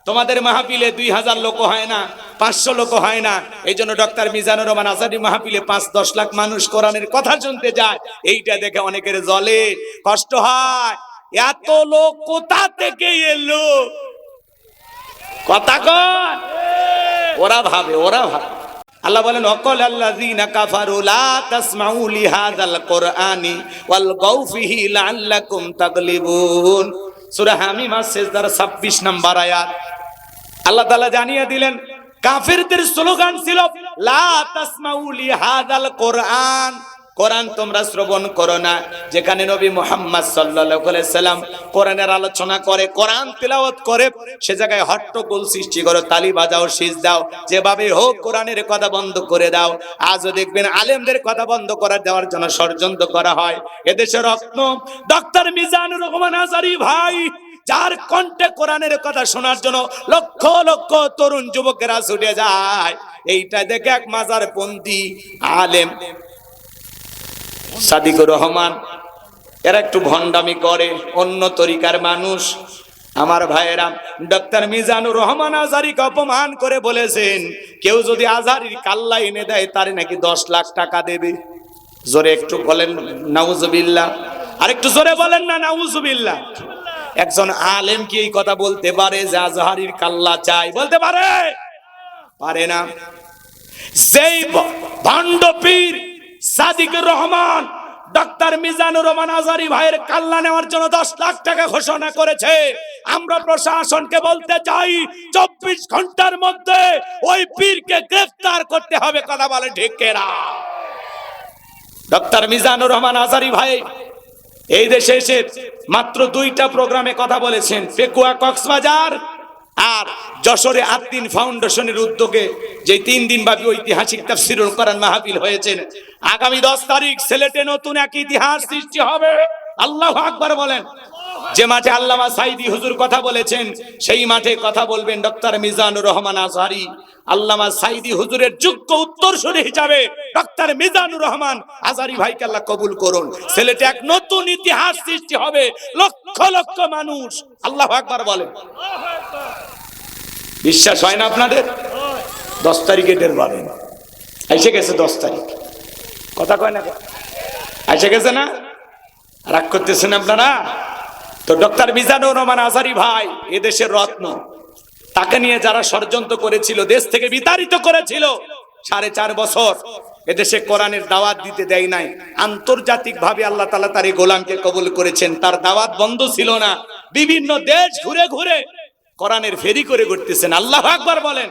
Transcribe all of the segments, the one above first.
তোমাদের মাহফিলে 2000 লোক হয় না, 500 লোক হয় না। এই জন্য ডক্টর মিজানুর রহমান আজারি মাহফিলে 5-10 লাখ মানুষ কোরআনের কথা শুনতে যায়। এইটা দেখে অনেকের জ্বলে, কষ্ট হয়। এত লোক কোথা থেকে এলো? কথা কন, ওরা ভাবে। আল্লাহ বলেন ওয়াকাল আল্লাযীনা কাফারু লা তাসমাউ লিহাযাল কুরআনি ওয়ালগাউ ফিহি লাআল্লাকুম তাগলিবুন। সূরা হামিম সিজদার 26 নম্বর আয়াত। আল্লাহ তাআলা জানিয়ে দিলেন কাফিরদের স্লোগান ছিল লা তাসমাউ লিহাযাল কুরআন, কোরআন তোমরা শ্রবণ করো না। যেখানে নবী মুহাম্মদ সাল্লাল্লাহু আলাইহি সাল্লাম কোরআনের আলোচনা করে, কোরআন তেলাওয়াত করে, সে জায়গায় হট্টগোল সৃষ্টি করো, তালি বাজাও, শীষ দাও, যেভাবে হোক কোরআনের কথা বন্ধ করে দাও। আজও দেখবেন আলেমদের কথা বন্ধ করে দেওয়ার জন্য ষড়যন্ত্র করা হয়। এদেশের রত্ন ডক্টর মিজানুর রহমান আজারি ভাই, যার কণ্ঠে কোরআনের কথা শোনার জন্য লক্ষ লক্ষ তরুণ যুবকেরা ছুটে যায়। এইটা দেখে এক মাজারপন্থী আলেম সাদিকুর রহমান, এরা একটু ভণ্ডামি করে, অন্য তরিকার মানুষ। আমার ভাইয়েরা, ডক্টর মিজানুর রহমান আজারিকে অপমান করে বলেছেন কেউ যদি আজারির কাল্লা এনে দেয় তারে নাকি 10 লাখ টাকা দেবে। জোরে একটু বলেন নাউজুবিল্লাহ, আর একটু জোরে বলেন না নাউজুবিল্লাহ। একজন আলেম কি এই কথা বলতে পারে যে আজহারির কাল্লা চাই? বলতে পারে? পারে না। যেই ভণ্ড পীর সাদিকুর রহমান ডক্টর মিজানুর রহমান আজারি ভাইয়ের কাল্লা নেওয়ার জন্য 10 লাখ টাকা ঘোষণা করেছে, আমরা প্রশাসনকে বলতে চাই 24 ঘন্টার মধ্যে ওই পীরকে গ্রেফতার করতে হবে। কথা বলে ঠিক কিনা? ডক্টর মিজানুর রহমান আজারি ভাই এই দেশে এসে মাত্র 2টা প্রোগ্রামে কথা বলেছেন, পেকুয়া কক্সবাজার আর যশোরে আদ্দিন ফাউন্ডেশনের উদ্যোগে যে 3 দিন ব্যাপী ঐতিহাসিক তাফসীরুল কোরআন মাহফিল হয়েছে। আগামী 10 তারিখ সিলেটে নতুন এক ইতিহাস সৃষ্টি হবে। আল্লাহু আকবার বলেন। যে মাঠে আল্লামা সাঈদী হুজুর কথা বলেছেন সেই মাঠে কথা বলবেন ডক্টর মিজানুর রহমান আজহারি। আল্লামা সাঈদী হুজুরের যোগ্য উত্তরসূরি হিসাবে ডক্টর মিজানুর রহমান আজহারি ভাইকে আল্লাহ কবুল করুন। সিলেটে এক নতুন ইতিহাস সৃষ্টি হবে, লক্ষ লক্ষ মানুষ। আল্লাহু আকবার বলেন। বিশ্বাস হয় না আপনাদের? 10 তারিখে টের পাবেন। এসে গেছে 10 তারিখ। কথা কয় না? এসে গেছে না? রাগ করতেছেন আপনারা? তো ডক্টর মিজানুর রহমান আজহারি ভাই এদেশের রত্ন, তাকে নিয়ে যারা ষড়যন্ত্র করেছিল, দেশ থেকে বিতাড়িত করেছিল, 4.5 বছর এদেশে কোরআনের দাওয়াত দিতে দেয় নাই। আন্তর্জাতিক ভাবে আল্লাহ তাআলা তার এই গোলামকে কবুল করেছেন, তার দাওয়াত বন্ধ ছিল না। বিভিন্ন দেশ ঘুরে ঘুরে কোরআনের ফেরি করে ঘুরতেছেন। আল্লাহু আকবার বলেন।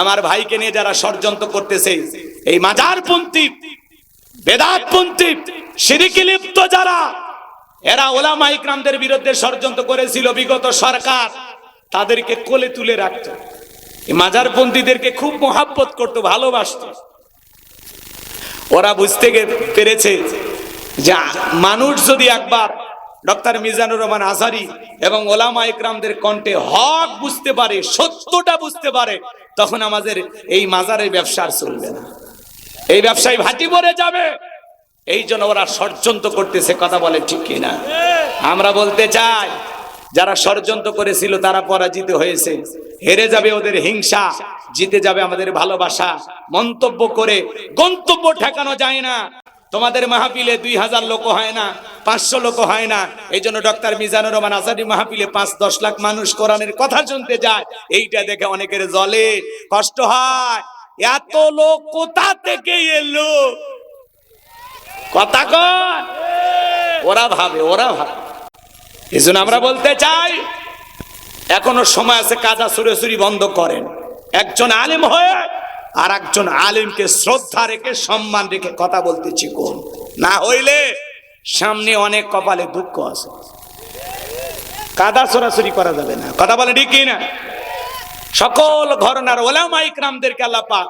আমার ভাইকে নিয়ে যারা ষড়যন্ত্র করতেছে, এই মাজারপন্থী, বেদাতপন্থী, শিরকে লিপ্ত যারা, এরা ওলামা ইকরামদের বিরুদ্ধে ষড়যন্ত্র করেছিল। বিগত সরকার তাদেরকে কোলে তুলে রাখত, এই মাজারপন্থীদেরকে খুব মহাব্বত করত, ভালোবাসত। ওরা বুঝতে পেরেছে যে মানুষ যদি একবার ডক্টর মিজানুর রহমান আজহারি এবং ওলামা ইকরামদের কণ্ঠে হক বুঝতে পারে, সত্যটা বুঝতে পারে, তখন আমাদের এই মাজারের ব্যবসা আর চলবে না, এই ব্যবসায় ভাটি পড়ে যাবে। এই জন্য ওরা ষড়যন্ত্র করতেছে। কথা বলে ঠিক কিনা? আমরা বলতে চাই যারা ষড়যন্ত্র করেছিল তারা পরাজিত হয়েছে, হেরে যাবে ওদের হিংসা, জিতে যাবে আমাদের ভালোবাসা। মন্তব্য করে গন্তব্য ঠেকানো যায় না। তোমাদের মাহফিলে 2000 লোক হয় না, 500 লোক হয় না। এই জন্য ডক্টর মিজানুর রহমান আজারি মাহফিলে 5-10 লাখ মানুষ কোরআনের কথা শুনতে যায়। এইটা দেখে অনেকের জ্বলে, কষ্ট হয়। এত লোক কোথা থেকে এলো? কথা কন, ওরা ভাবে। এই জন্য আমরা বলতে চাই এখনো সময় আছে, কাজা সুরেসুরি বন্ধ করেন। একজন আলেম হয়ে আর একজন আলেমকে শ্রদ্ধা রেখে, সম্মান রেখে কথা বলতেছি কোন, না হইলে সামনে অনেক কপালে দুঃখ আছে। কাদা সরাসরি করা যাবে না। কথা বলে ঠিক না? সকল ঘরানার ওলামা ইকরামদেরকে আল্লাহ পাক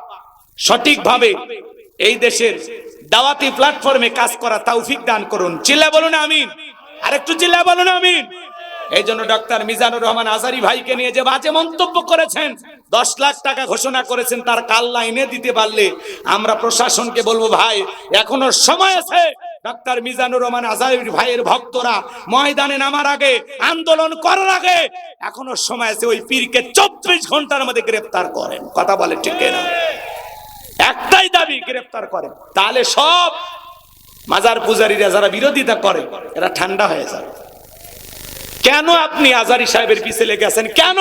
সঠিকভাবে এই দেশের দাওয়াতি প্ল্যাটফর্মে কাজ করা তৌফিক দান করুন। চিল্লা বলুন আমিন। আর একটু চিল্লা বলুন আমিন। এই জন্য ডক্টর মিজানুর রহমান আজহারি ভাইকে নিয়ে যে বাজে মন্তব্য করেছেন, 10 লাখ টাকা ঘোষণা করেছেন, তার কাল্লা এনে দিতে পারলে আমরা প্রশাসনকে বলবো ভাই এখনো সময় আছে, ডক্টর মিজানুর রহমান আজারি ভাইয়ের ভক্তরা ময়দানে নামার আগে, আন্দোলন করার আগে এখনো সময় আছে, ওই পীরকে 24 ঘন্টার মধ্যে গ্রেফতার করেন। কথা বলে ঠিক না? একটাই দাবি, গ্রেফতার করেন। তাহলে সব মাজার পূজারীরা যারা বিরোধিতা করে এরা ঠান্ডা হয়ে যাবে। কেন আপনি আজারি সাহেবের পিছে লেগেছেন? কেন?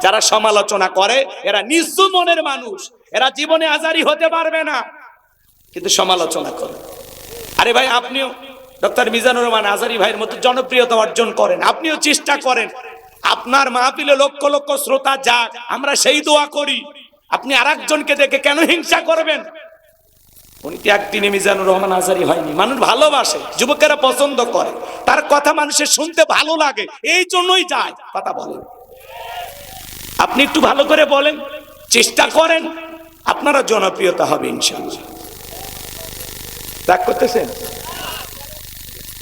যারা সমালোচনা করে এরা নিচু মনের মানুষ, এরা জীবনে আজারি হতে পারবে না, কিন্তু সমালোচনা করে। আরে ভাই, আপনিও ডক্টর মিজানুর রহমান আজারি ভাইয়ের মতো জনপ্রিয়তা অর্জন করেন, আপনিও চেষ্টা করেন। আপনার মাহফিলে লক্ষ লক্ষ শ্রোতা যাক, আমরা সেই দোয়া করি। আপনি আরেকজনকে দেখে কেন হিংসা করবেন? উনি কি একদিনে মিজানুর রহমান আজারি হয়নি। মানুষ ভালোবাসে, যুবকেরা পছন্দ করে, তার কথা মানুষের শুনতে ভালো লাগে, এই জন্যই যায়। কথা বলেন, আপনি একটু ভালো করে বলেন, চেষ্টা করেন, আপনারা জনপ্রিয়তা হবে ইনশাআল্লাহ। রাগ করতেছেন?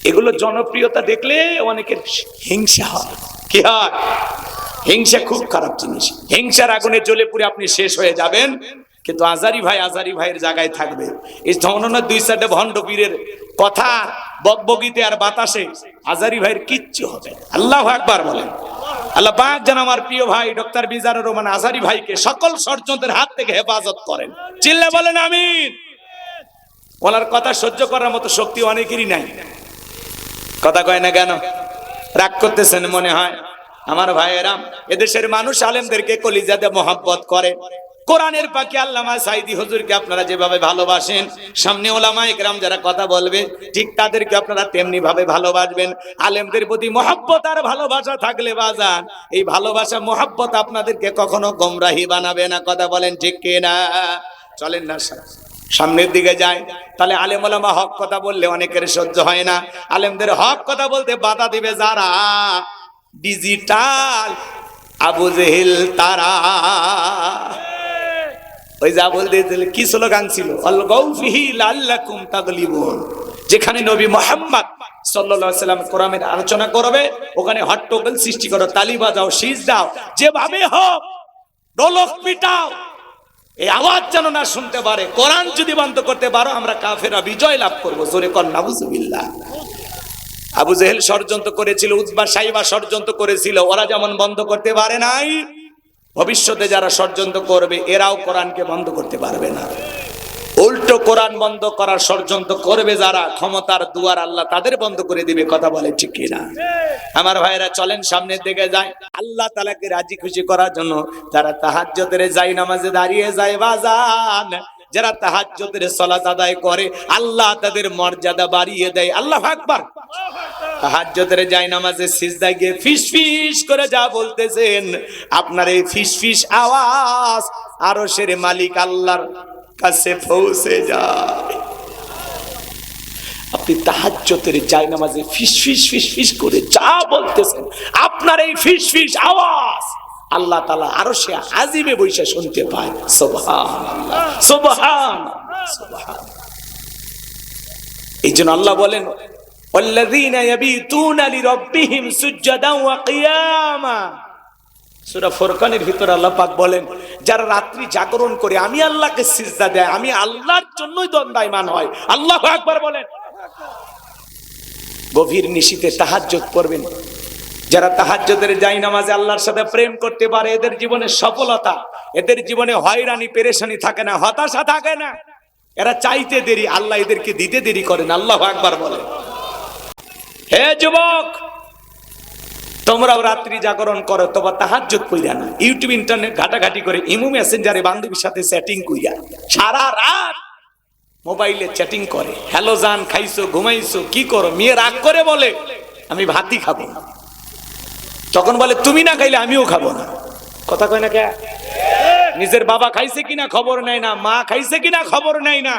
এগুলো জনপ্রিয়তা দেখলে অনেকের হিংসা হয়। কি হয়? হিংসা খুব খারাপ জিনিস। হিংসার আগুনে জ্বলে পুড়ে আপনি শেষ হয়ে যাবেন, কিন্তু আজারি ভাইয়ের জায়গায় থাকবে। এই ধরনের 2-4টা ভণ্ড পীরের কথা বকবকিতে আর বাতাসে আজারি ভাইয়ের কিচ্ছু হবে না। আল্লাহু আকবার বলেন। আল্লাহ পাক যেন আমার প্রিয় ভাই ডক্টর মিজানুর রহমান আজারি ভাইকে সকল ষড়যন্ত্রের হাত থেকে হেফাজত করেন। চিল্লা বলেন আমিন। ওনার কথা সহ্য করার মতো শক্তি অনেকেরই নাই। কথা কয় না কেন? রাগ করতেছেন মনে হয়। আমার ভাইয়েরা, এদেশের মানুষ আলেমদেরকে কলিজাতে মহব্বত করে। কোরআনের পাখি আল্লামা সাইদি হুজুরকে আপনারা যেভাবে ভালোবাসেন, সামনে ওলামায়ে কেরাম যারা কথা বলবে ঠিক তাদেরকে আপনারা তেমনি ভাবে ভালোবাসবেন। আলেমদের প্রতি মহব্বত আর ভালোবাসা থাকলে বাজান, এই ভালোবাসা মহব্বত আপনাদেরকে কখনো গোমরাহি বানাবে না। কথা বলেন ঠিক কিনা? চলেন না সামনের দিকে যায়। তাহলে আলেম ওলামা হক কথা বললে অনেকের সহ্য হয় না। আলেমদের হক কথা বলতে বাধা দিবে যারা ডিজিটাল আবু জেহেল, তারা ওই যা বলতে কি স্লোগান ছিল, আল গাউফিহি লাল্লাকুম তাগলিবুন। যেখানে নবী মুহাম্মদ সাল্লাল্লাহু আলাইহি সাল্লাম কোরআনের আলোচনা করবে, ওখানে হট্টগোল সৃষ্টি করো, তালি বাজাও, শীষ দাও, যেভাবে হোক ঢোলক পিটাও, এই আওয়াজ যেন না শুনতে পারে। কোরআন যদি বন্ধ করতে পারো, আমরা কাফেররা বিজয় লাভ করবো। জোরে কর নাউজুবিল্লাহ। আবু জেহেল ষড়যন্ত্র করেছিল, উতবা সাইবা ষড়যন্ত্র করেছিল, ওরা যেমন বন্ধ করতে পারে নাই, ভবিষ্যতে যারা ষড়যন্ত্র করবে এরাও কোরআনকে বন্ধ করতে পারবে না। উল্টো কোরআন বন্ধ করার ষড়যন্ত্র করবে যারা, ক্ষমতার দুয়ার আল্লাহ তাদের বন্ধ করে দিবে। কথা বলে ঠিক কিনা? আমার ভাইরা চলেন সামনের দিকে যায়। আল্লাহ তাআলাকে রাজি খুশি করার জন্য যারা তাহাজ্জুদের যায়, নামাজে দাঁড়িয়ে যায় বাজান, যারা তাহাজ্জুদের সালাত আদায় করে, আল্লাহ তাদের মর্যাদা বাড়িয়ে দেয়। আল্লাহু আকবার। তাহাজ্জুদের যায় নামাজে সিজদায় গিয়ে ফিস ফিস করে যা বলতেছেন, আপনার এই ফিস ফিস আওয়াজ আরশের মালিক আল্লাহর কাছে পৌঁছে যায়। আপনি তাহাজ্জুদের যায় নামাজে ফিস ফিস ফিস ফিস করে যা বলতেছেন, আপনার এই ফিস ফিস আওয়াজ আল্লাহ তাআলা আরশে আজিমে বসে শুনতে পায়। সুবহানাল্লাহ, সুবহানাল্লাহ, সুবহানাল্লাহ। এইজন্য আল্লাহ বলেন, ওয়াল্লাযীনা ইয়াবিতুনা লিরাব্বিহিম সুজদান ওয়া কিয়ামা। সূরা ফুরকানের ভিতরে আল্লাহ পাক বলেন, যারা রাত্রি জাগরণ করে আমি আল্লাহকে সিজদা দেয়, আমি আল্লাহর জন্যই দণ্ডায়মান হয়। আল্লাহু আকবার বলেন। গভীর নিশিতে তাহাজ্জুদ পড়বেন, যারা তাহাজ্জুদের যায় নামাজে আল্লাহর সাথে প্রেম করতে পারে, এদের জীবনে সফলতা, এদের জীবনে হয়রানি পেরেশানি থাকে না, হতাশা থাকে না। এরা চাইতে দেরি, আল্লাহ এদেরকে দিতে দেরি করেন। আল্লাহু আকবার বলেন। হে যুবক, তোমরাও রাত্রি জাগরণ করো, তবে তাহাজ্জুদ কইরা না। ইউটিউব ইন্টারনেট ঘাটাঘাটি করে, ইমো মেসেঞ্জারে বান্ধবীর সাথে চ্যাটিং কইরা সারা রাত মোবাইলে চ্যাটিং করে। হ্যালো জান, খাইছো, ঘুমাইছো, কি করো? মেয়ে রাগ করে বলে আমি ভাতই খাবো না। তখন বলে তুমি না খাইলে আমিও খাবো না। কথা কয় না কে? নিজের বাবা খাইছে কিনা খবর নেয় না, মা খাইছে কিনা খবর নেয় না,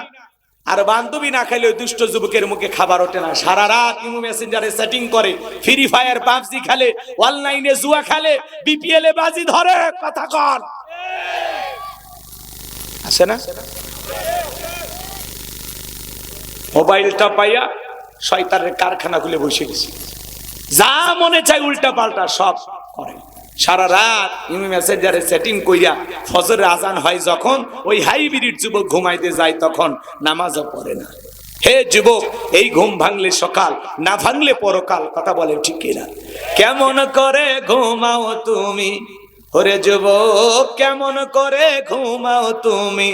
আর বান্ধবী না খাইলে ওই দুষ্ট যুবকের মুখে খাবার ওঠে না। সারা রাত ইমো মেসেঞ্জারে সেটিং করে, ফ্রি ফায়ার পাবজি খেলে, অনলাইনে জুয়া খেলে, বিপিএল এ বাজি ধরে। কথা কর আছে না? মোবাইলটা পাইয়া শয়তানের কারখানা খুলে বসে গেছে, যা মনে চাই উল্টা পাল্টা সব করে। সারা রাত ইমো মেসেঞ্জারে সেটিং কইরা ফজরের আজান হয় যখন, ওই হাইব্রিড যুবক ঘুমাইতে যায়, তখন নামাজও পড়ে না। হে যুবক, এই ঘুম ভাঙলে সকাল, না ভাঙলে পরকাল। কথা বলেন ঠিক কিনা? কেমন করে ঘুমাও তুমি, ওরে যুবক কেমন করে ঘুমাও তুমি,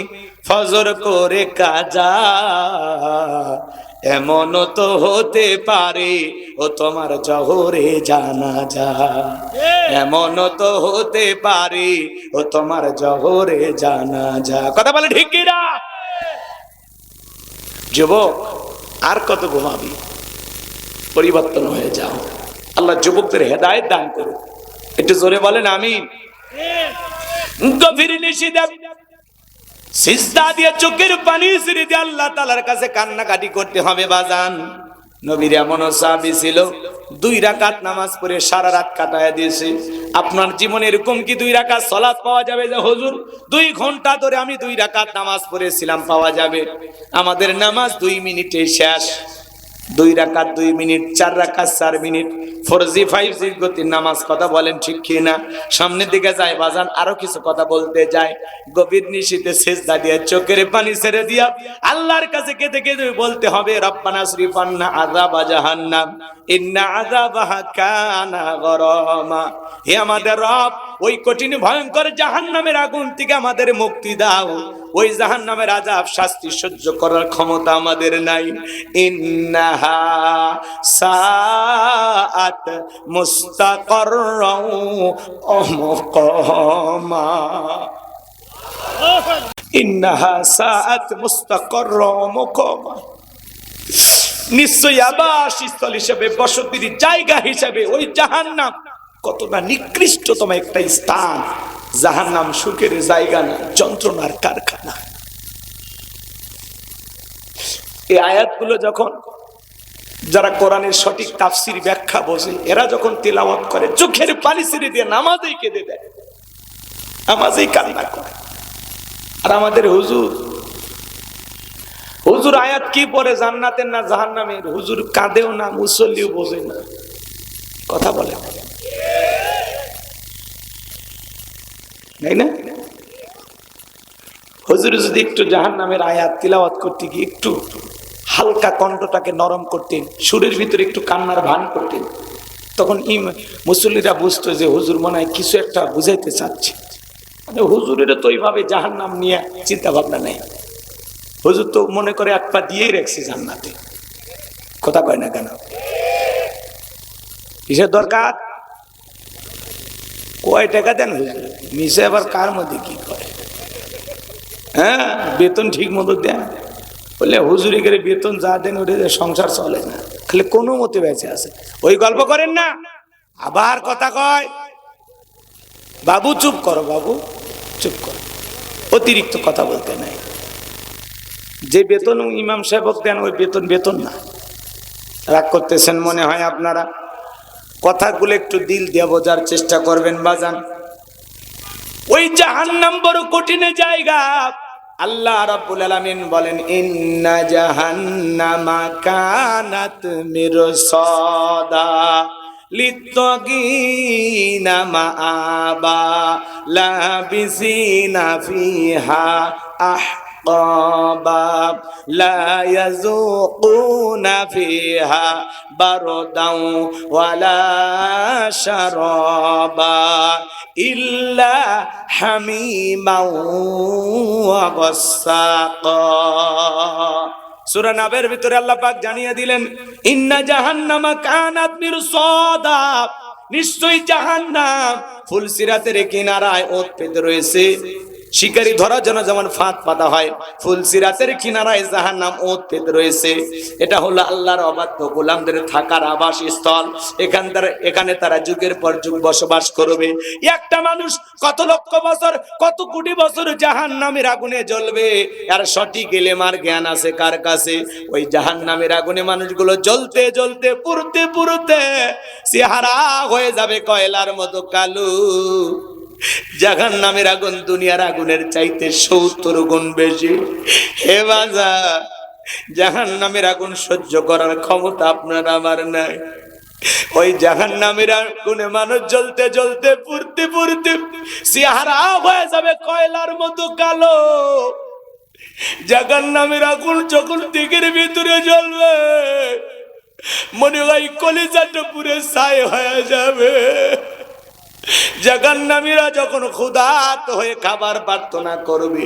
ফজর করে কাজা। এমন তো হতে পারে ও তোমার জহরে জানাজা, এমন তো হতে পারে ও তোমার জহরে জানাজা। কথা বলে ঠিক কিনা? যুবক আর কত ঘুমাবি, পরিবর্তন হয়ে যাও। আল্লাহ যুবকদের হেদায়েত দান করুন। একটু জোরে বলেন আমিন। গভীর নিশিতে সিজদা দিয়ে চোখের পানি ছেড়ে দিয়ে আল্লাহ তাআলার কাছে কান্নাকাটি করতে হবে বাজান। নবীর এমন সাহাবী ছিল 2 রাকাত নামাজ পড়ে সারা রাত কাটায় দিয়েছে। আপনার জীবনে এরকম কি 2 রাকাত সালাত পাওয়া যাবে যে হুজুর 2 ঘন্টা ধরে আমি 2 রাকাত নামাজ পড়েছিলাম? পাওয়া যাবে। আমাদের নামাজ 2 মিনিটে শেষ। 2 রাকাত 2 মিনিট, 4 রাকাত 4 মিনিট, 4G 5G গতির নামাজ। কথা বলেন ঠিক কি না? সামনের দিকে যায় বাজান, আরো কিছু কথা বলতে যায়। গভীর নিশিতে সিজদা দিয়ে চোখের পানি ছেড়ে দিয়া আল্লাহর কাছে কেঁদে কেঁদে বলতে হবে, রব্বানা সরিফান্না আযাবা জাহান্নাম ইন্না আযাবাহা কানা গরামা। হে আমাদের রব, ওই কঠিন ভয়ঙ্কর জাহান্নামের আগুন থেকে আমাদের মুক্তি দাও। ওই জাহান্নামের আযাব শাস্তি সহ্য করার ক্ষমতা আমাদের নাই। ইন্নাহা সাআত মুস্তাকাররাও ওয়া মুকামা। ইন্নাহা সাআত মুস্তাকাররাও ওয়া মুকামা। নিশ্চয়ই আবাসস্থল হিসেবে, বসতির জায়গা হিসেবে ওই জাহান্নাম কতটা নিকৃষ্টতম একটা স্থান। জাহান্নাম সুখের জায়গা না, যন্ত্রণার কারখানা। এই আয়াতগুলো যখন যারা কোরআনের সঠিক তাফসীর ব্যাখ্যা বোঝে, এরা যখন তেলাওয়াত করে চোখের পানি ছেড়ে দিয়ে নামাজেই কেঁদে দেয়, নামাজেই কান্না করে। আর আমাদের হুজুর আয়াত কি পড়ে, জান্নাতের না জাহান্নামের? হুজুর কাঁদেও না, মুসল্লিও বোঝে না। কথা বলে তাই না? হুজুর যদি একটু জাহান্নামের আয়াত তিলাওয়াত করতে গিয়ে একটু হালকা কণ্ঠটাকে নরম করতেন, সুরের ভিতরে একটু কান্নার ভান করতেন, তখন মুসল্লিরা বুঝতো যে হুজুর মনে হয় কিছু একটা বুঝাইতে চাচ্ছে। হুজুরের তো ওইভাবে জাহান্নাম নিয়ে চিন্তা ভাবনা নেই। হুজুর তো মনে করে এক পা দিয়েই রাখছে জান্নাতে। কথা কয় না কেন? কিসের দরকার? কয় টাকা দেন হুজুর? মিশে আবার কার মধ্যে কি করে? হ্যাঁ, বেতন ঠিক মতো দেন বলে হুজুরি করে বেতন যা দেন ওটা সংসার চলে না, খালি কোনো মতে বেঁচে আছে। ওই গল্প করেন না, আবার কথা কয়। বাবু চুপ করো, বাবু চুপ করো, অতিরিক্ত কথা বলতে নাই। যে বেতন ইমাম সাহেব দেন ওই বেতন না। রাগ করতেছেন মনে হয় আপনারা। কথাগুলো একটু দিল দিয়ে বোঝার চেষ্টা করবেন বাজান। ওই জাহান্নাম বড় কঠিন জায়গা। আল্লাহ রাব্বুল আলামিন বলেন, ইন্না জাহান্নামা কানাত মিরসাদা লিত্তাগিনা মাআবা লাবিসিনা ফিহা আহকাবা লা ইয়াযুকুনা ফিহা বারদাও ওয়ালা শারাবা ইল্লা হামিমাও ওয়া গাসসাকা। সূরা নাবের ভিতরে আল্লাহ পাক জানিয়ে দিলেন, ইন্না জাহান্নামা কানাত মিরসাদা, নিশ্চয়ই জাহান্নাম ফুলসিরাতের কিনারায় ওত পেতে রয়েছে। শিকারি ধরার জন্য যেমন ফাঁদ পাতা হয়, ফুলসিরাতের কিনারায় জাহান্নাম ওত পেতে রয়েছে। এটা হলো আল্লাহর অবাধ্য গোলামদের থাকার আবাসস্থল। এখানে তারা যুগের পর যুগ বসবাস করবে। একটা মানুষ কত লক্ষ বছর, কত কোটি বছর জাহান্নামের আগুনে জ্বলবে, আর সঠিক ইলমের জ্ঞান আছে কার কাছে? ওই জাহান্নামের আগুনে মানুষগুলো জ্বলতে জ্বলতে পুড়তে পুড়তে চেহারা হয়ে যাবে কয়লার মতো কালো। জাহান্নামের আগুন দুনিয়ার আগুনের চাইতে 70 গুণ বেশি। হে বাজার, জাহান্নামের আগুন সহ্য করার ক্ষমতা আপনার আমার নাই। ওই জাহান্নামের আগুনে মানুষ জ্বলতে জ্বলতে পুড়তে পুড়তে চেহারা হয়ে যাবে কয়লার মতো কালো। জাহান্নামের আগুন যখন দিকের ভিতরে জ্বলবে, মনে হয় কলিজাটা পুরে ছাই হয়ে যাবে। জাহান্নামীরা যখন ক্ষুধার্ত হয়ে খাবার প্রার্থনা করবে,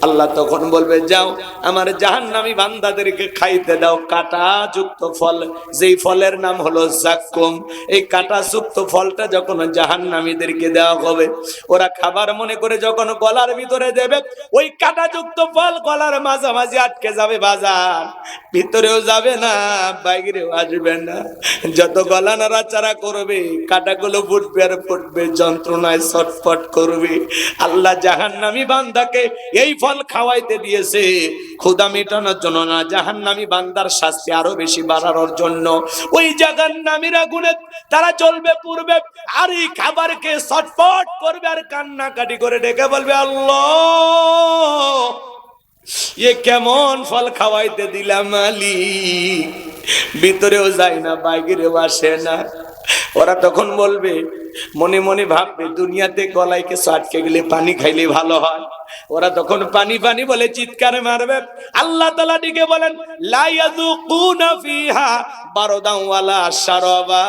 আল্লাহ তখন বলবে, যাও আমার জাহান্নামী বান্দাদেরকে খাইতে দাও কাঁটা যুক্ত ফল, যেই ফলের নাম হলো জাক্কুম। এই কাঁটা যুক্ত ফলটা যখন জাহান্নামীদেরকে দেওয়া হবে, ওরা খাবার মনে করে যখন গলার ভিতরে দেবে, ওই কাঁটা যুক্ত ফল গলার মাঝামাঝি আটকে যাবে, বাজার ভিতরেও যাবে না, বাইরেও আসবে না। যত গলা নাড়াচাড়া করবে, কাঁটাগুলো ফুটবে আর ফুটবে, যন্ত্রণায় ছটফট করবে। আল্লাহ জাহান্নামী বান্দাকে এই ফল খাওয়াইতে দিয়েছে ক্ষুধা মেটানোর জন্য না, জাহান্নামী বান্দার শাস্তি আরো বেশি বাড়ানোর জন্য। ওই জাহান্নামীর আগুনে তারা জ্বলবে পুড়বে, আর এই খাবারকে ছটফট করবে আর কান্নাকাটি করে ডেকে বলবে, আল্লাহ এ কেমন ফল খাওয়াইতে দিলাম মালিক, ভিতরেও যায় না বাইরেও আসে না। ওরা তখন বলবে, মনে মনে ভাববে, দুনিয়াতে গলায় কিছু আটকে গেলে পানি খাইলে ভালো হয়। ওরা তখন পানি পানি বলে চিৎকার মারবে। আল্লাহ তাআলা ডেকে বলেন, লা ইয়াযুকুনা ফিহা বারদান ওয়ালা শারাবা,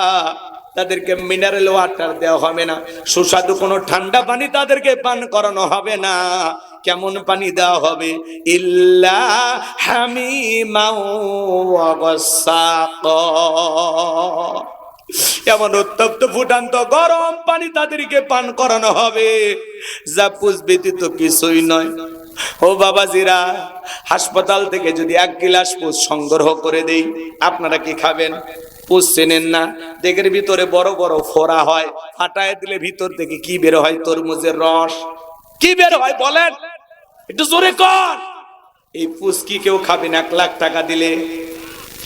তাদেরকে মিনারেল ওয়াটার দেওয়া হবে না, সুস্বাদু কোনো ঠান্ডা পানি তাদেরকে পান করানো হবে না। কেমন পানি দেওয়া হবে? ইল্লা হামিমাও ওয়া গাসসাকা, এমন উত্তপ্ত ফুটান্ত গরম পানি তাদেরকে পান করানো হবে, যা পুষ ব্যতীত কিছুই নয়। ও বাবাজিরা, হাসপাতাল থেকে যদি 1 গিলাস পুষ সংগ্রহ করে দেই, আপনারা কি খাবেন? পুষ চেনেন না? দেখের ভিতরে বড় বড় ফোড়া হয়, ফাটায় দিলে ভিতর থেকে কি বের হয়? তরমুজের রস। কি বের হয় বলেন? একটু জোরে কর। এই পুষ কি কেউ খাবেন 1 লাখ টাকা দিলে?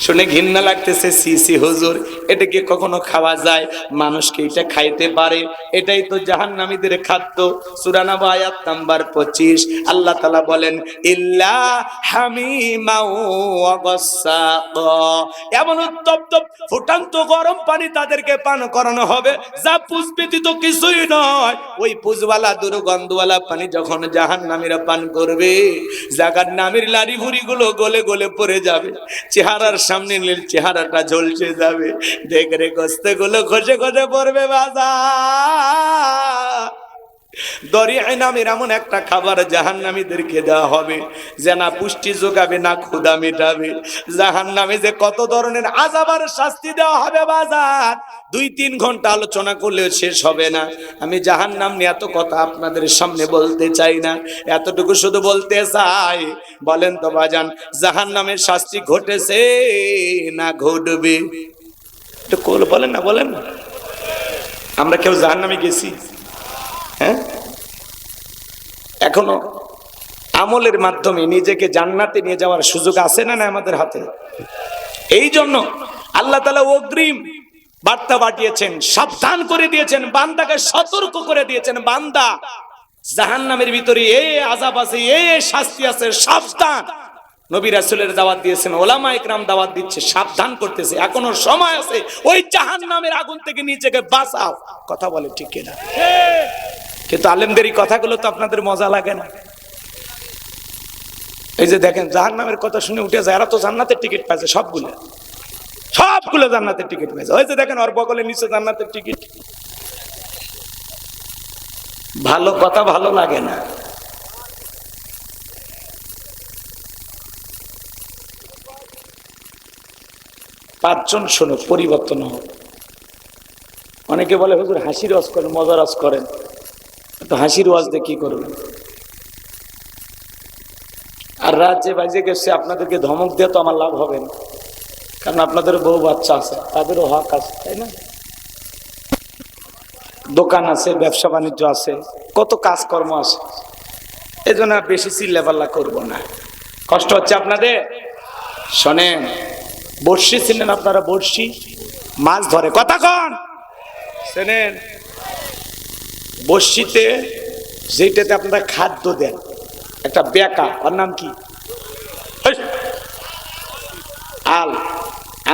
শুনে ঘৃণা লাগতেছে, সি সি হুজুর, এটা কি কখনো খাওয়া যায়? মানুষকে এটা খাইতে পারে? এটাই তো জাহান্নামীদের খাদ্য। সূরা নাবা আয়াত নাম্বার 25 আল্লাহ তাআলা বলেন, ইল্লা হামিমা ওয়া গাসসাকা, এমন উত্তপ্ত ফুটান্ত গরম পানি তাদেরকে পান করানো হবে, যা পুষ ব্যতীত কিছুই নয়। ওই পুষওয়ালা দুর্গন্ধওয়ালা পানি যখন জাহান্নামীরা পান করবে, জাহান্নামীর লাড়ি ভুড়িগুলো গলে গলে পড়ে যাবে, চেহারার সামনে নীল চেহারাটা ঝলসে যাবে, দেখরে কষ্টে গুলো খসে খসে পড়বে। বাজার দরিয়া নামের এমন একটা খাবার জাহান্নামীদেরকে দেওয়া হবে, যে না পুষ্টি যোগাবে না ক্ষুধা মেটাবে। জাহান্নামে যে কত ধরনের আযাব আর শাস্তি দেওয়া হবে, বাজার 2-3 ঘন্টা আলোচনা করলেও শেষ হবে না। আমি জাহান্নাম নিয়ে এত কথা আপনাদের সামনে বলতে চাই না, এতটুকু শুধু বলতে চাই, বলেন তো বাজান, জাহান্নামের শাস্তি ঘটেছে না ঘটবে? একটু বলেন না, বলেন না। আমরা কেউ জাহান্নামে গেছি? হ্যাঁ, এখনো আমলের মাধ্যমে নিজেকে জান্নাতে নিয়ে যাওয়ার সুযোগ আছে না? না আমাদের হাতে। এই জন্য আল্লাহ তাআলা অগ্রিম বার্তা পাঠিয়েছেন, সাবধান করে দিয়েছেন, বান্দাকে সতর্ক করে দিয়েছেন, বান্দা জাহান্নামের ভিতরে এই আযাব আছে, এই শাস্তি আছে, সাবধান। নবী রাসূলের দাওয়াত দিয়েছেন, ওলামা ইকরাম দাওয়াত দিচ্ছে, সাবধান করতেছে, এখনো সময় আছে, ওই জাহান্নামের আগুন থেকে নিজেকে বাঁচাও। কথা বলে ঠিক কিনা? কিন্তু আলেমদের এই কথাগুলো তো আপনাদের মজা লাগে না। এই যে দেখেন, জাহান্নামের কথা শুনে উঠে যায়, এরা তো জান্নাতের টিকিট পাইছে, সবগুলো জান্নাতের টিকিট পাইছে। ওই যে দেখেন, ওর বগলের নিচে জান্নাতের টিকিট। ভালো কথা ভালো লাগে না। পাঁচজন শোনো, পরিবর্তন হোক। অনেকে বলে হুজুর হাসির ওয়াজ করেন, মজার ওয়াজ করেন, তো হাসির ওয়াজ দিয়ে কি করবেন? আর রাত যে বাজে গেছে, আপনাদেরকে ধমক দিয়ে তো আমার লাভ হবে না, কারণ আপনাদের বউ বাচ্চা আছে, তাদেরও হক আছে, তাই না? দোকান আছে, ব্যবসা বাণিজ্য আছে, কত কাজকর্ম আছে। এই জন্য বেশি চিল্লাপাল্লা করবো না। কষ্ট হচ্ছে আপনাদের? শোনেন, বড়শি ছিলেন আপনারা? বড়শি মাছ ধরে, কথা কন শোনেন। বড়শিতে যেটাতে আপনারা খাদ্য দেন, একটা বেকা, ওর নাম কি? আল।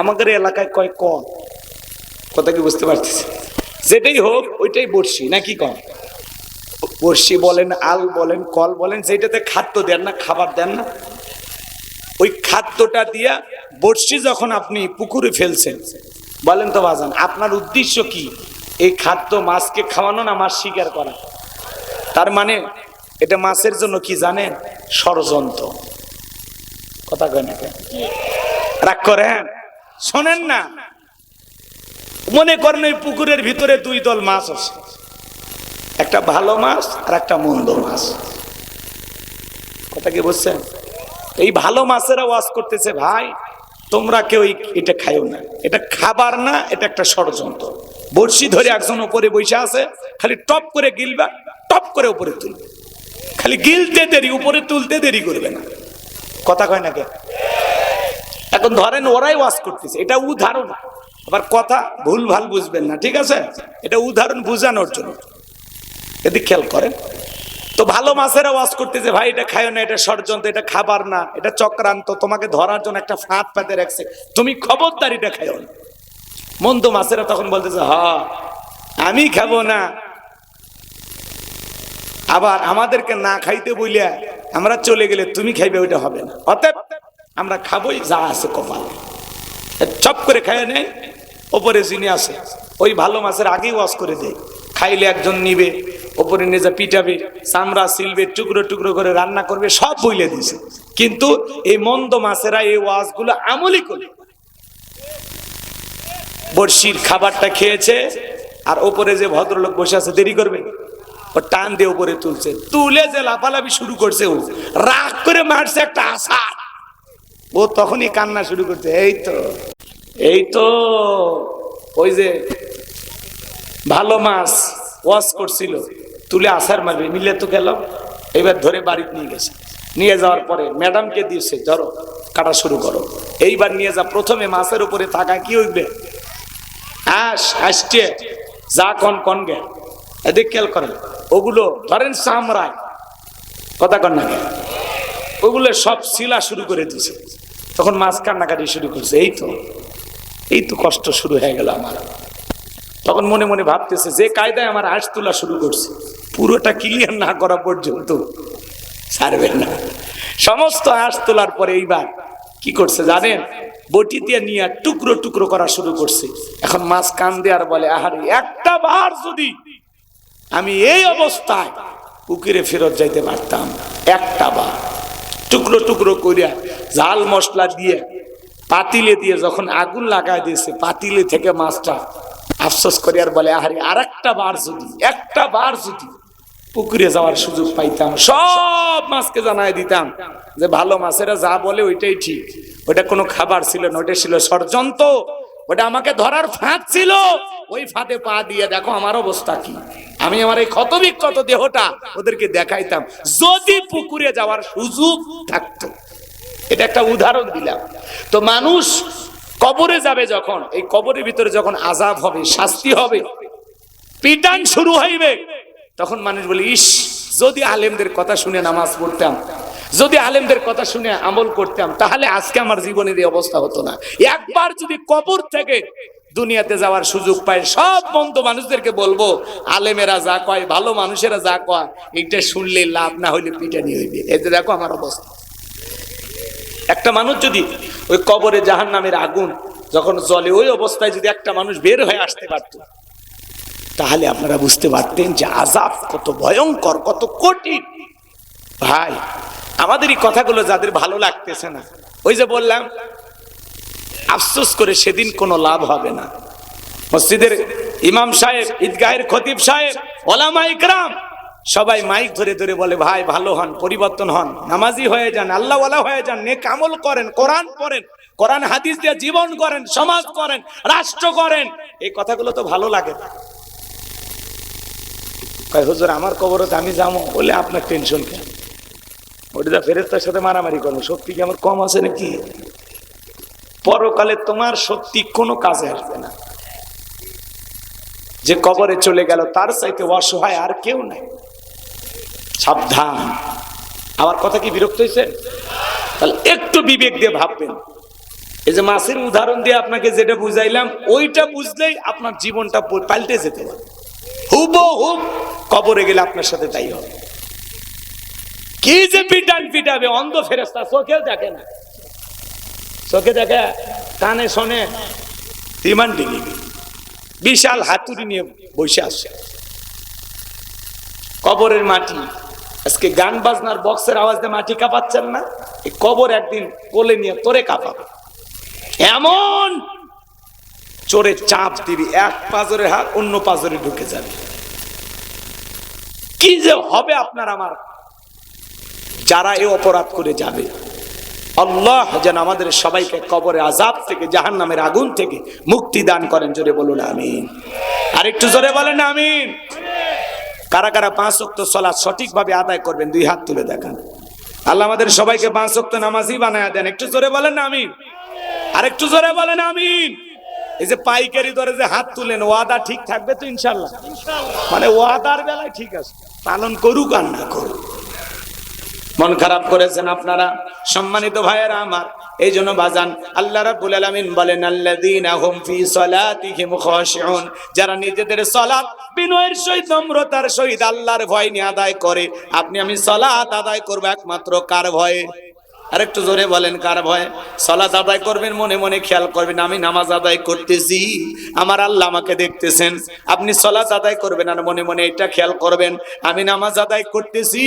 আমাদের এলাকায় কয় কন, কথা কি বুঝতে পারতেছে? যেটাই হোক ওইটাই বড়শি, নাকি কন? বড়শি বলেন, আল বলেন, কল বলেন, যেটাতে খাদ্য দেন না, খাবার দেন না, ওই খাদ্যটা দিয়া বড়শি যখন আপনি পুকুরে ফেলছেন, বলেন তো বাজান আপনার উদ্দেশ্য কি? এই খাদ্য মাছকে খাওয়ানো না মাছ শিকার করা? তার মানে এটা মাছের জন্য কি জানেন? ষড়যন্ত্র। কথা কয় না? রাগ করেন? শোনেন না, মনে করেন ওই পুকুরের ভিতরে দুই দল মাছ আছে, একটা ভালো মাছ আর একটা মন্দ মাছ। কথা কি বুঝছেন? এই ভালো মাছেরা ওয়াজ করতেছে, ভাই তোমরা কেউ এটা খাইও না, এটা খাবার না, এটা একটা ষড়যন্ত্র। বড়শি ধরে একজন উপরে বসে আছে, খালি টপ করে গিলবা, টপ করে উপরে তুলবে, খালি গিলতে দেরি, উপরে তুলতে দেরি করবে না। কথা কয় না কে? এখন ধরেন ওরাই ওয়াজ করতেছে, এটা উদাহরণ, আবার কথা ভুল ভাল বুঝবেন না, ঠিক আছে? এটা উদাহরণ বুঝানোর জন্য, এদিকে খেয়াল করেন। তো ভালো মাছেরা ওয়াজ করতেছে, ভাই এটা খাইও না, এটা ষড়যন্ত্র, এটা খাবার না, এটা চক্রান্ত, তোমাকে ধরার জন্য একটা ফাঁদ পাতে রাখছে, তুমি খবরদার এটা খাইও না। মন্দ মাছেরা তখন বলতেছে, হ্যাঁ আমি খাবো না, আবার আমাদেরকে না খাইতে বইলে আমরা চলে গেলে তুমি খাইবে, ওইটা হবে না, অতএব আমরা খাবোই যা আছে কপালে। চপ করে খাইয়ে নেই, ওপরে যিনি আছে ওই ভালো মাছের আগেই ওয়াজ করে দেয়, খাইলে একজন নিবে, ওপরে নিয়ে যা পিটাবে, চামড়া সিলবে, টুকরো টুকরো করে রান্না করবে, সব বইলে দিছে। কিন্তু এই মন্দ মাছেরা এই ওয়াজগুলো আমলি করে বড়শির খাবারটা খেয়েছে, আর ওপরে যে ভদ্রলোক বসে আছে দেরি করবে, ও টান দিয়ে উপরে তুলছে, তুলে যে লাফালাফি শুরু করছে, ও রাগ করে মারছে একটা আষাঢ়, ও তখনই কান্না শুরু করছে, এই তো ওই যে ভালো মাছ ওয়াশ করছিল, তুলে আছাড় মারবে, মিলে তো গেল, এবার ধরে বাড়িতে নিয়ে গেছে, নিয়ে যাওয়ার পরে ম্যাডামকে দিয়েছে, ধরো কাটা শুরু করো, এইবার নিয়ে যা, প্রথমে মাছের উপরে থাকা কি হইবে, আসছে যা কন কন গে, এদিক খেয়াল করেন, ওগুলো ধরেন চামড়ায়, কথা কন না, ওগুলো সব শিলা শুরু করে দিছে, তখন মাছ কান্নাকাটি শুরু করছে, এই তো কষ্ট শুরু হয়ে গেল আমার। তখন মনে মনে ভাবতেছে, যে কায়দায় আমার হাঁস তোলা শুরু করছে, পুরোটা ক্লিয়ার না করা পর্যন্ত ছাড়বে না। সমস্ত হাঁস তোলার পরে এইবার কি করছে জানেন? বটি দিয়ে নিয়ে টুকরো টুকরো করা শুরু করছে। এখন মাছ কান্দে আর বলে, আহারে একটা বার যদি আমি এই অবস্থায় পুকুরে ফেরত যাইতে পারতাম, একটা বার। টুকরো টুকরো করিয়া ঝাল মশলা দিয়ে পাতিলে দিয়ে যখন আগুন লাগাই দিয়েছে, পাতিলে থেকে মাছটা আফসোস করে আর বলে, আহারে আর একটা বার যদি পুকুরে যাওয়ার সুযোগ পাইতাম, সব মাছকে জানাই দিতাম যে ভালো মাছেরা যা বলে ওইটাই ঠিক, ওটা কোনো খাবার ছিল না, ওটা ছিল ষড়যন্ত্র, ওটা আমাকে ধরার ফাঁদ ছিল, ওই ফাঁদে পা দিয়ে দেখো আমার অবস্থা কি, আমি আমার এই ক্ষতবিক্ষত দেহটা ওদেরকে দেখাইতাম, যদি পুকুরে যাওয়ার সুযোগ থাকতো। এটা একটা উদাহরণ দিলাম। তো মানুষ কবরে যাবে যখন, এই কবরের ভিতরে যখন আযাব হবে, শাস্তি হবে, পিটান শুরু হইবে, তখন মানুষ বলে, ইস যদি আলেমদের কথা শুনে নামাজ পড়তাম, যদি আলেমদের কথা শুনে আমল করতাম, তাহলে আজকে আমার জীবনের এই অবস্থা হতো না। একবার যদি কবর থেকে দুনিয়াতে যাওয়ার সুযোগ পায়, সব মন্দ মানুষদেরকে বলবো, আলেমেরা যা কয়, ভালো মানুষেরা যা কয়, এইটা শুনলে লাভ, না হইলে পিটানি হইবে। এই যে দেখো আমার অবস্থা। একটা মানুষ যদি ওই কবরে জাহান্নামের আগুন যখন জ্বলে, ওই অবস্থায় যদি একটা মানুষ বের হয়ে আসতে পারত, তাহলে আপনারা বুঝতে পারতেন যে আযাব কত ভয়ঙ্কর, কত কঠিন। ভাই আমাদের এই কথাগুলো যাদের ভালো লাগতেছে না, ওই যে বললাম আফসোস করে সেদিন কোনো লাভ হবে না। মসজিদের ইমাম সাহেব, ঈদগাহের খতিব সাহেব, ওলামা ইকরাম সবাই মাইক ধরে ধরে বলে, ভাই ভালো হন, পরিবর্তন হন, নামাজি হয়ে যান, আল্লাহওয়ালা হয়ে যান, নেক আমল করেন, কোরআন পড়েন, কোরআন হাদিস দিয়ে জীবন করেন, সমাজ করেন, রাষ্ট্র করেন। এই কথাগুলো তো ভালো লাগে। কয় হুজুর আমার কবরতে আমি যাবো বলে আপনার টেনশন কেন? ওটা ফেরেশতার সাথে মারামারি করবো, শক্তি কি আমার কম আছে নাকি? পরকালে তোমার শক্তি কোনো কাজে আসবে না। যে কবরে চলে গেল তার চাইতে অসহায় আর কেউ নাই। সাবধান। আমার কথা কি বিরক্ত হয়েছে? তাহলে একটু বিবেক দিয়ে ভাববেন। এই যে মাছের উদাহরণ দিয়ে আপনাকে যেটা বুঝাইলাম, ওইটা বুঝলেই আপনার জীবনটা পাল্টে যেতে পারে। হুবহুব কবরে গেলে আপনার সাথে তাই হবে। কি যে পিটাবে অন্ধ ফেরেশতা, চোখেও দেখে না, চোখে দেখে কানে শোনে, ইমান ডিঙি বিশাল হাতুড়ি নিয়ে বসে আসছে। কবরের মাটি, আজকে গান বাজনার বক্সের আওয়াজ দিয়ে মাটি কাঁপাচ্ছেন না, এই কবর একদিন কোলে নিয়ে তোরে কাঁপাবে। এমন চোরে চাপ দিবি, এক পাজরের হাত অন্য পাজরে ঢুকে যাবে। কি যে হবে আপনার আমার, যারা এই অপরাধ করে যাবে। আল্লাহ যেন আমাদের সবাইকে কবরে আযাব থেকে, জাহান্নামের আগুন থেকে মুক্তি দান করেন। জোরে বলুন আমিন। আর একটু জোরে বলেন আমিন। কারা কারা 5 ওয়াক্ত সালাত সঠিকভাবে আদায় করবেন, 2 হাত তুলে দেখান। আল্লাহ আমাদের সবাইকে 5 ওয়াক্ত নামাজি বানায়া দেন। একটু জোরে বলেন আমিন। আর একটু জোরে বলেন আমিন। এই যে পাইকারি দরে যে হাত তুলেন, ওয়াদা ঠিক থাকবে তো ইনশাআল্লাহ? মানে ওয়াদার বেলায় ঠিক আছে, পালন করুক আর না করুক। মন খারাপ করেছেন আপনারা সম্মানিত ভাইয়েরা আমার, এই জন্য বাজান আল্লাহ রাব্বুল আলামিন বলেন আল্লাযীনা হুম ফি সালাতিহিম খাশিউন, যারা নিজেদের সালাত বিনয়ের সহিত নম্রতার সহিত আল্লাহর ভয় নিয়ে আদায় করে। আপনি আমি সালাত আদায় করব একমাত্র কার ভয়ে? আরেকটু জোরে বলেন কার ভয়ে? সালাত আদায় করবেন, মনে মনে খেয়াল করবেন আমি নামাজ আদায় করতেছি, আমার আল্লাহ আমাকে দেখতেছেন। আপনি সালাত আদায় করবেন আর মনে মনে এটা খেয়াল করবেন আমি নামাজ আদায় করতেছি,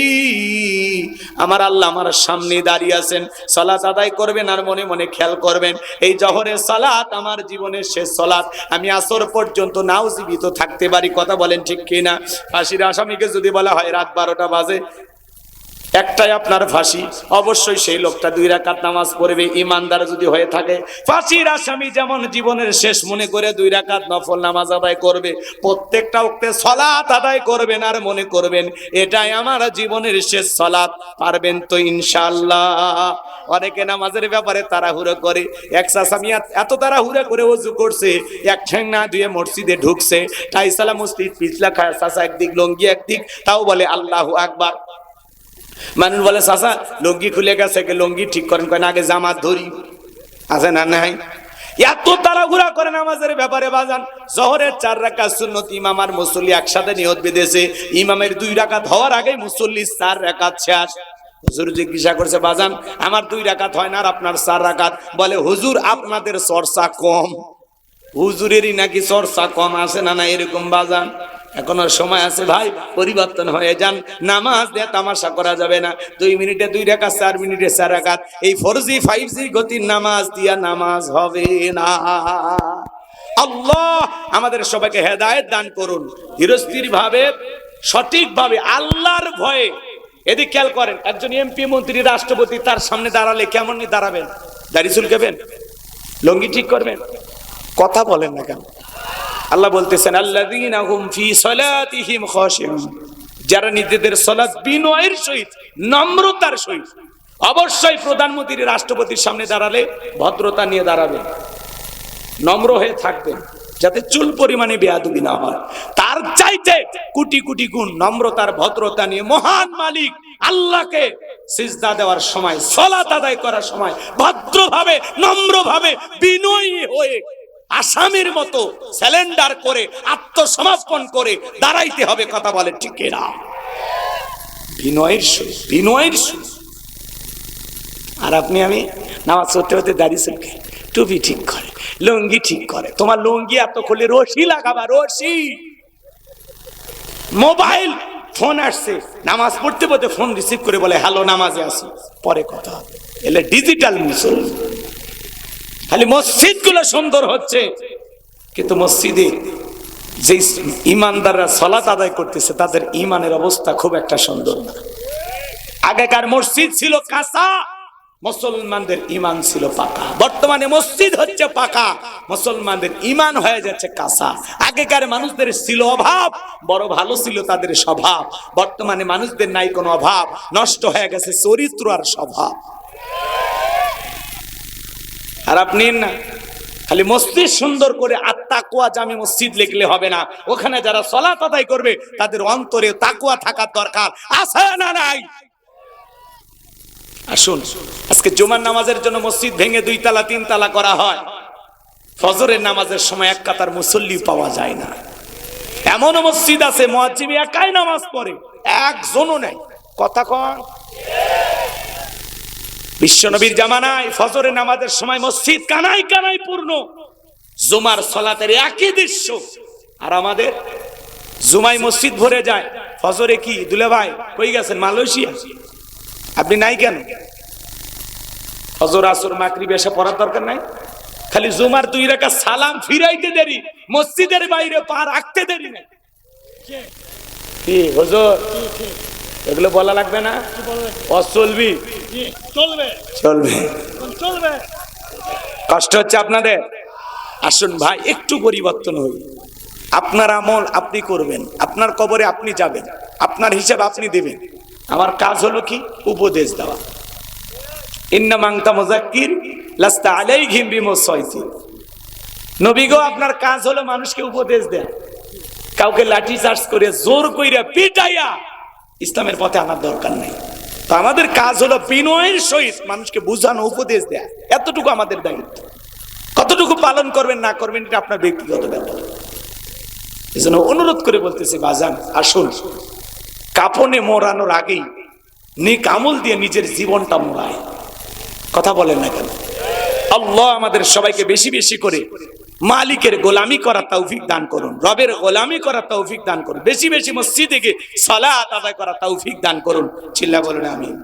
আমার আল্লাহ আমার সামনে দাঁড়িয়ে আছেন। সালাত আদায় করবেন আর মনে মনে খেয়াল করবেন এই জোহরের সালাত আমার জীবনের শেষ সালাত, আমি আসর পর্যন্ত নাও জীবিত থাকতে পারি। কথা বলেন ঠিক কিনা? ফাঁসির আসামিকে যদি বলা হয় রাত 12টা বাজে, একটাই আপনার ফাঁসি, অবশ্যই সেই লোকটা 2 রাকাত নামাজ পড়বে ইমানদার যদি হয়ে থাকে। ফাঁসির আসামি যেমন জীবনের শেষ মনে করে 2 রাকাত নফল নামাজ আদায় করবে, প্রত্যেকটা ওয়াক্তে সালাত আদায় করবেন আর মনে করবেন এটাই আমার জীবনের শেষ সালাত। পারবেন তো ইনশাআল্লাহ? অনেকে নামাজের ব্যাপারে তাড়াহুড়ো করে, এক আসামি এত তাড়াহুড়ো করে ওযু করছে, এক ঠ্যাং না ধুয়ে মসজিদে ঢুকছে, টাইসালা মসজিদ পিছলা খায়, চাচা একদিক লঙ্গি একদিক, তাও বলে আল্লাহু আকবার। মানুষ বলে চাচা লুঙ্গি খুলে গেছে, লুঙ্গি ঠিক করেন, কয় না আগে জামাত ধরি, আছে না নাই? এত তাড়াহুড়া করে নামাজের ব্যাপারে বাজান। জোহরের 4 রাকাত সুন্নত ইমাম আর মুসল্লি একসাথে নিয়ত বেঁধেছে, ইমামের 2 রাকাত হওয়ার আগে মুসল্লি 4 রাকাত শেষ। হুজুর জিজ্ঞাসা করছে বাজান আমার 2 রাকাত হয় না আর আপনার 4 রাকাত? বলে হুজুর আপনাদের চর্চা কম, হুজুরেরই নাকি চর্চা কম, আছে না না এরকম বাজান? এখনো সময় আছে ভাই, পরিবর্তন হয়ে যান। নামাজ দিয়ে তামাশা করা যাবে না। 2 মিনিটে 2 রাকাত, 4 মিনিটে 4 রাকাত, এই 4G 5G গতির নামাজ দিয়া নামাজ হবে না। আল্লাহ আমাদের সবাইকে হেদায়েত দান করুন, ধীরস্থির ভাবে সঠিকভাবে আল্লাহর ভয়ে। এদিকে খেয়াল করেন, একজন এমপি মন্ত্রী রাষ্ট্রপতি তার সামনে দাঁড়ালে কেমন দাঁড়াবেন? দাড়ি চুলকাবেন, লুঙ্গি ঠিক করবেন, কথা বলেন না কেন? আল্লাহ বলতেছেন আল্লাযীনা হুম ফি সালাতিহিম খাশিউন, যারা নিজেদের সালাত বিনয়ের সহিত নম্রতার সহিত। অবশ্যই প্রধানমন্ত্রী রাষ্ট্রপতির সামনে দাঁড়ালে ভদ্রতা নিয়ে দাঁড়াবেন, নম্র হয়ে থাকবেন, যাতে চুল পরিমাণে বেয়াদবি না হয়। তার চাইতে কোটি কোটি গুণ নম্রতার ভদ্রতা নিয়ে মহান মালিক আল্লাহকে সিজদা দেওয়ার সময়, সালাত আদায় করার সময় ভদ্রভাবে নম্রভাবে বিনয়ী হয়ে আসামির মতো স্যালেন্ডার করে আত্মসমর্পণ করে দাঁড়াইতে হবে। কথা বলে ঠিক না? বিনয়ের সহিত, বিনয়ের সহিত। আর আপনি আমি নামাজ পড়তে হতে দাড়ি চুলকে, টুপি ঠিক করে, লুঙ্গি ঠিক করে। তোমার লুঙ্গি এত খুলে রশি লাগাবা, রশি। মোবাইল ফোন আসছে, নামাজ পড়তে পড়তে ফোন রিসিভ করে বলে হ্যালো নামাজে আসি, পরে কথা হবে। এলে ডিজিটাল মুসলমান। খালি মসজিদ গুলো সুন্দর হচ্ছে, কিন্তু মসজিদে যে ইমানদাররা সালাত আদায় করতেছে তাদের ইমানের অবস্থা খুব একটা সুন্দর না। আগেকার মসজিদ ছিল কাঁচা, মুসলমানদের ইমান ছিল পাকা। বর্তমানে মসজিদ হচ্ছে পাকা, মুসলমানদের ইমান হয়ে যাচ্ছে কাঁচা। আগেকার মানুষদের ছিল অভাব, বড় ভালো ছিল তাদের স্বভাব। বর্তমানে মানুষদের নাই কোনো অভাব, নষ্ট হয়ে গেছে চরিত্র আর স্বভাব। আর আপনি না খালি মসজিদ সুন্দর করে আত্মাকুয়া জামে মসজিদ লিখলে হবে না, ওখানে যারা সালাত আদায় করবে তাদের অন্তরে তাকুয়া থাকার দরকার আছে না নাই? আসুন, আজকে জুমার নামাজের জন্য মসজিদ ভেঙে 2 তালা 3 তালা করা হয়, ফজরের নামাজের সময় 1 কাতার মুসল্লি পাওয়া যায় না। এমন মসজিদ আছে মুয়াজ্জিন একাই নামাজ পড়ে, একজনও নাই। কথা কন। বিশ্বনবীর জামানায় ফজরের নামাজের সময় মসজিদ কানায় কানায় পূর্ণ, জুমার সালাতের একই দৃশ্য। আর আমাদের জুমায় মসজিদ ভরে যায়, ফজরে কি দুলা ভাই কই গেছেন? মালয়েশিয়া। আপনি নাই কেন? ফজর আসর মাগরিব এসে পড়ার দরকার নাই? খালি জুমার 2 রাকাত সালাম ফিরাইতে দেরি, মসজিদের বাইরে পা রাখতে দেরি নাই। কি হুজুর এগুলো বলা লাগবে না? চলবি, চলবে, চলবে, চলবে। কষ্ট হচ্ছে আপনাদের? আসুন ভাই একটু পরিবর্তন হই। আপনার আমল আপনি করবেন, আপনার কবরে আপনি যাবেন, আপনার হিসাব আপনি দিবেন। আমার কাজ হলো কি? উপদেশ দেওয়া। ইন্নামা আনতা মুযাক্কির লাস্তা আলাইহিম বিমুসাইতির। নবী গো, আপনার কাজ হলো মানুষকে উপদেশ দেয়া। কাউকে লাঠি চার্জ করে জোর কইরা পিটাইয়া ইসলামের পথে আনার দরকার নেই। তো আমাদের কাজ হলো বিনয়ের সহিত মানুষকে বুঝানো, উপদেশ দেয়া। এতটুকু আমাদের দায়িত্ব। কতটুকু পালন করবেন না করবেন এটা আপনার ব্যক্তিগত ব্যাপার। এজন্য অনুরোধ করে বলতেছি বাজান, আসুন কাফনে মোড়ানোর আগেই নেক আমল দিয়ে নিজের জীবনটা মোড়ায়। কথা বলেন না কেন? আল্লাহ আমাদের সবাইকে বেশি বেশি করে মালিকের গোলামি করার তৌফিক দান করুন, রবের গোলামি করার তৌফিক দান করুন, বেশি বেশি মসজিদে গিয়ে সালাত আদায় করার তৌফিক দান করুন। চিল্লা বলুন আমিন।